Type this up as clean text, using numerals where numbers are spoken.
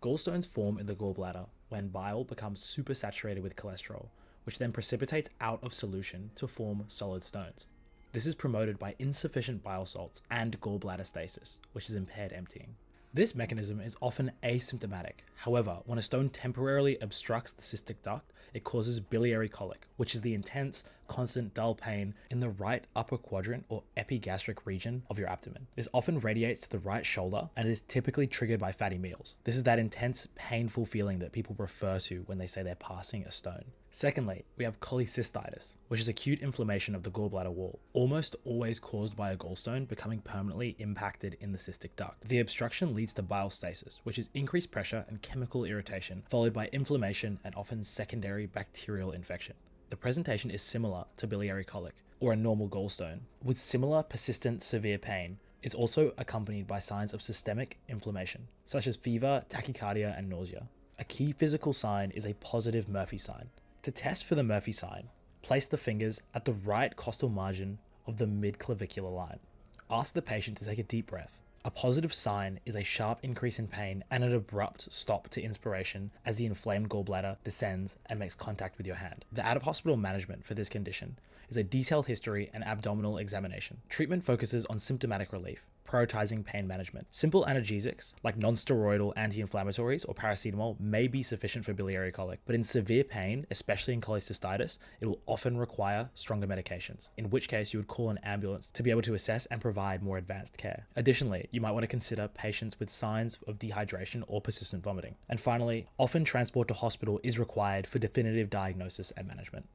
Gallstones form in the gallbladder when bile becomes supersaturated with cholesterol, which then precipitates out of solution to form solid stones. This is promoted by insufficient bile salts and gallbladder stasis, which is impaired emptying. This mechanism is often asymptomatic. However, when a stone temporarily obstructs the cystic duct, it causes biliary colic, which is the intense, constant dull pain in the right upper quadrant or epigastric region of your abdomen. This often radiates to the right shoulder and is typically triggered by fatty meals. This is that intense, painful feeling that people refer to when they say they're passing a stone. Secondly, we have cholecystitis, which is acute inflammation of the gallbladder wall, almost always caused by a gallstone becoming permanently impacted in the cystic duct. The obstruction leads to bile stasis, which is increased pressure and chemical irritation, followed by inflammation and often secondary bacterial infection. The presentation is similar to biliary colic, or a normal gallstone, with similar persistent severe pain. It's also accompanied by signs of systemic inflammation, such as fever, tachycardia, and nausea. A key physical sign is a positive Murphy sign. To test for the Murphy sign, place the fingers at the right costal margin of the mid-clavicular line. Ask the patient to take a deep breath. A positive sign is a sharp increase in pain and an abrupt stop to inspiration as the inflamed gallbladder descends and makes contact with your hand. The out-of-hospital management for this condition is a detailed history and abdominal examination. Treatment focuses on symptomatic relief, prioritizing pain management. Simple analgesics like non-steroidal anti-inflammatories or paracetamol may be sufficient for biliary colic, but in severe pain, especially in cholecystitis, it will often require stronger medications, in which case you would call an ambulance to be able to assess and provide more advanced care. Additionally, you might want to consider patients with signs of dehydration or persistent vomiting. And finally, often transport to hospital is required for definitive diagnosis and management.